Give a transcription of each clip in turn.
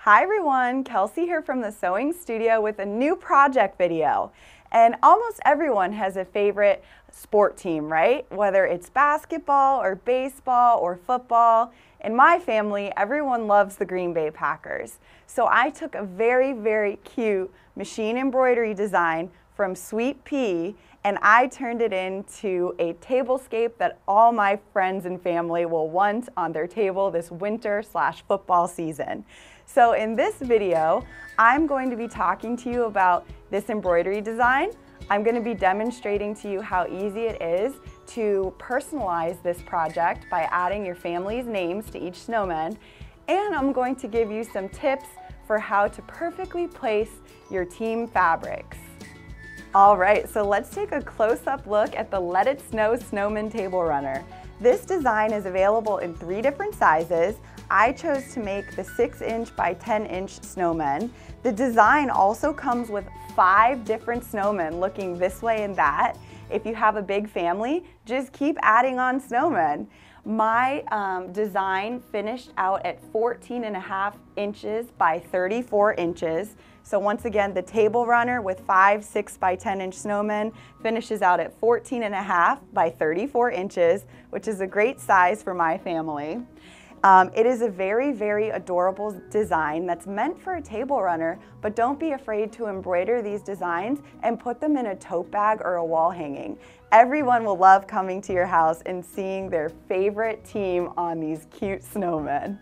Hi everyone, Kelsey here from the Sewing Studio with a new project video. And almost everyone has a favorite sport team, right? Whether it's basketball or baseball or football. In my family, everyone loves the Green Bay Packers. So I took a very cute machine embroidery design from Sweet Pea and I turned it into a tablescape that all my friends and family will want on their table this winter/football season. So in this video, I'm going to be talking to you about this embroidery design. I'm going to be demonstrating to you how easy it is to personalize this project by adding your family's names to each snowman. And I'm going to give you some tips for how to perfectly place your team fabrics. All right, so let's take a close-up look at the Let It Snow Snowman Table Runner. This design is available in 3 different sizes. I chose to make the 6-inch by 10-inch snowmen. The design also comes with 5 different snowmen looking this way and that. If you have a big family, just keep adding on snowmen. My design finished out at 14.5 inches by 34 inches. So once again, the table runner with 5 6 by 10-inch snowmen finishes out at 14.5 by 34 inches, which is a great size for my family. It is a very adorable design that's meant for a table runner, but don't be afraid to embroider these designs and put them in a tote bag or a wall hanging. Everyone will love coming to your house and seeing their favorite team on these cute snowmen.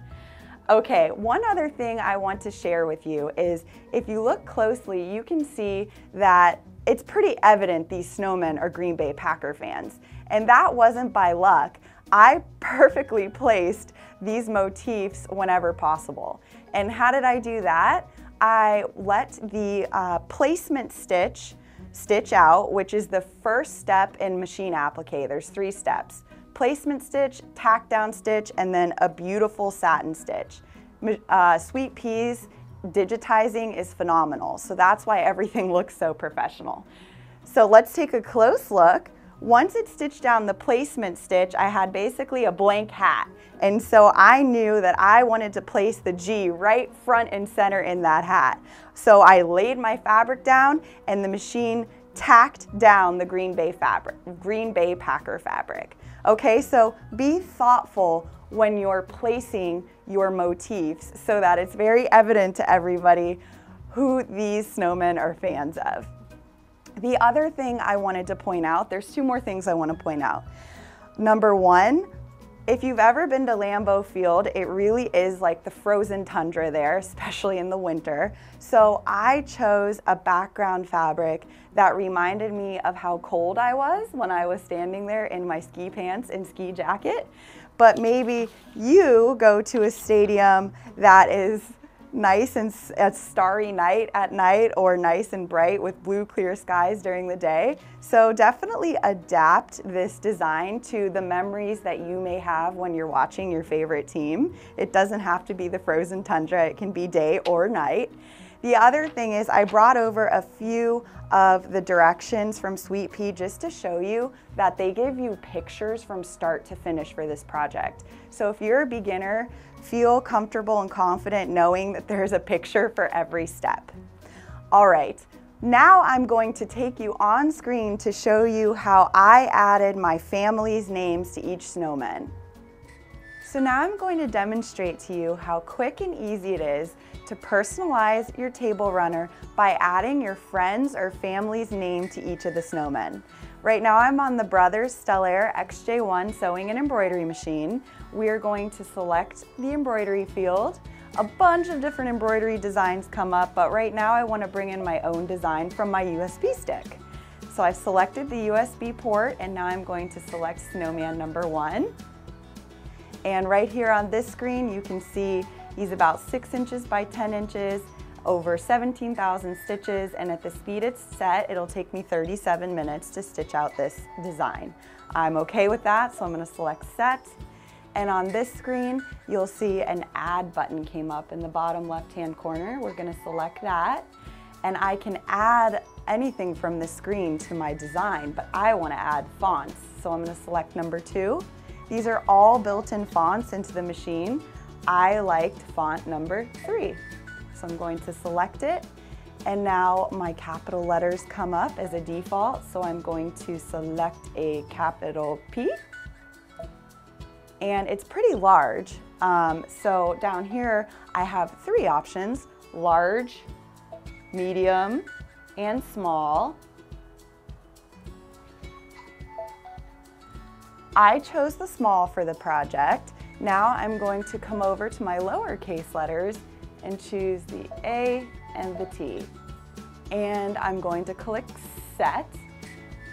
Okay, one other thing I want to share with you is if you look closely, you can see that it's pretty evident these snowmen are Green Bay Packer fans. And that wasn't by luck. I perfectly placed these motifs whenever possible. And how did I do that? I let the placement stitch out, which is the first step in machine applique. There's 3 steps. Placement stitch, tack down stitch, and then a beautiful satin stitch. Sweet Pea's digitizing is phenomenal, so that's why everything looks so professional. So let's take a close look. Once it stitched down the placement stitch, I had basically a blank hat. And so I knew that I wanted to place the G right front and center in that hat. So I laid my fabric down and the machine tacked down the Green Bay Packer fabric. Okay, so be thoughtful when you're placing your motifs so that it's very evident to everybody who these snowmen are fans of. The other thing I wanted to point out, there's 2 more things I want to point out. Number 1, if you've ever been to Lambeau Field, it really is like the frozen tundra there, especially in the winter. So I chose a background fabric that reminded me of how cold I was when I was standing there in my ski pants and ski jacket. But maybe you go to a stadium that is nice and a starry night at night or nice and bright with blue clear skies during the day. So definitely adapt this design to the memories that you may have when you're watching your favorite team. It doesn't have to be the frozen tundra, it can be day or night. The other thing is I brought over a few of the directions from Sweet Pea just to show you that they give you pictures from start to finish for this project. So if you're a beginner, feel comfortable and confident knowing that there's a picture for every step. All right, now I'm going to take you on screen to show you how I added my family's names to each snowman. So now I'm going to demonstrate to you how quick and easy it is to personalize your table runner by adding your friends or family's name to each of the snowmen. Right now I'm on the Brothers Stellaire XJ1 sewing and embroidery machine. We are going to select the embroidery field. A bunch of different embroidery designs come up, but right now I want to bring in my own design from my USB stick. So I've selected the USB port and now I'm going to select Snowman number 1. And right here on this screen you can see he's about 6 inches by 10 inches, over 17,000 stitches, and at the speed it's set, it'll take me 37 minutes to stitch out this design. I'm okay with that, so I'm going to select set. And on this screen, you'll see an add button came up in the bottom left-hand corner. We're going to select that. And I can add anything from the screen to my design, but I want to add fonts. So I'm going to select number 2. These are all built-in fonts into the machine. I liked font number 3. So I'm going to select it, and now my capital letters come up as a default. So I'm going to select a capital P, and it's pretty large. So down here I have 3 options: large, medium, and small. I chose the small for the project. Now I'm going to come over to my lowercase letters and choose the A and the T. And I'm going to click set.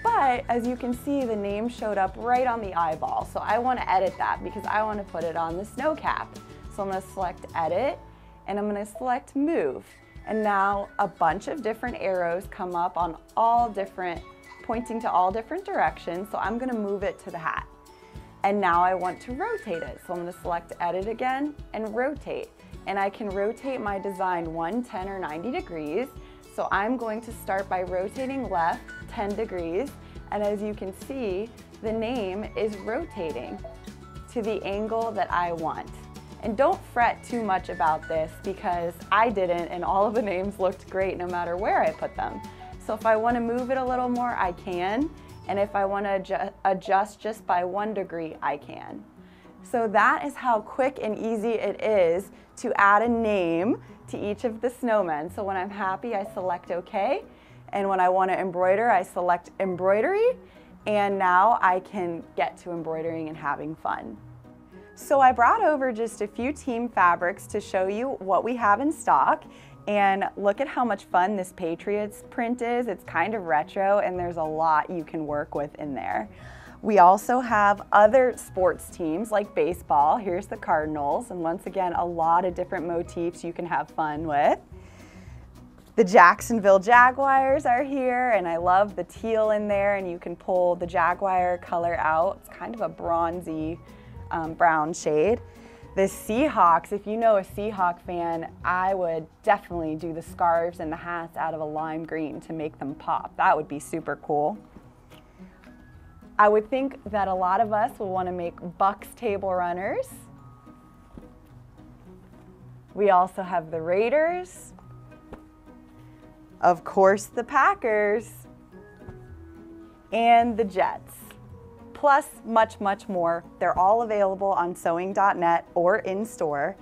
But as you can see, the name showed up right on the eyeball. So I want to edit that because I want to put it on the snow cap. So I'm going to select edit, and I'm going to select move. And now a bunch of different arrows come up on pointing to all different directions. So I'm going to move it to the hat. And now I want to rotate it. So I'm going to select edit again and rotate. And I can rotate my design 110 or 90 degrees. So I'm going to start by rotating left 10 degrees. And as you can see, the name is rotating to the angle that I want. And don't fret too much about this because I didn't, and all of the names looked great no matter where I put them. So if I want to move it a little more, I can. And if I want to adjust just by 1 degree, I can. So that is how quick and easy it is to add a name to each of the snowmen. So when I'm happy, I select OK. And when I want to embroider, I select embroidery. And now I can get to embroidering and having fun. So I brought over just a few team fabrics to show you what we have in stock. And look at how much fun this Patriots print is. It's kind of retro, and there's a lot you can work with in there. We also have other sports teams like baseball. Here's the Cardinals, and once again, a lot of different motifs you can have fun with. The Jacksonville Jaguars are here, and I love the teal in there, and you can pull the Jaguar color out. It's kind of a bronzy brown shade. The Seahawks, if you know a Seahawk fan, I would definitely do the scarves and the hats out of a lime green to make them pop. That would be super cool. I would think that a lot of us will want to make Bucks table runners. We also have the Raiders. Of course, the Packers. And the Jets. Plus much, much more. They're all available on sewing.net or in store.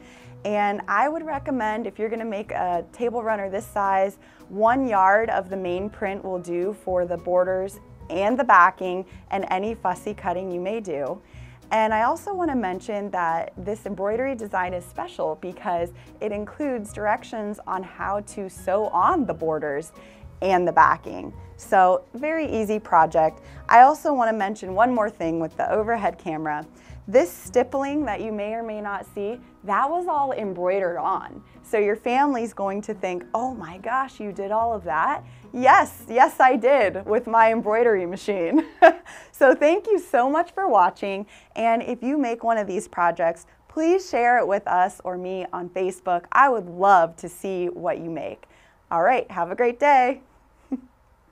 And I would recommend, if you're gonna make a table runner this size, 1 yard of the main print will do for the borders and the backing and any fussy cutting you may do. And I also want to mention that this embroidery design is special because it includes directions on how to sew on the borders and the backing. So very easy project. I also want to mention one more thing with the overhead camera. This stippling that you may or may not see, that was all embroidered on. So your family's going to think, oh my gosh, you did all of that? Yes, yes I did with my embroidery machine. So thank you so much for watching. And if you make one of these projects, please share it with us or me on Facebook. I would love to see what you make. All right, have a great day.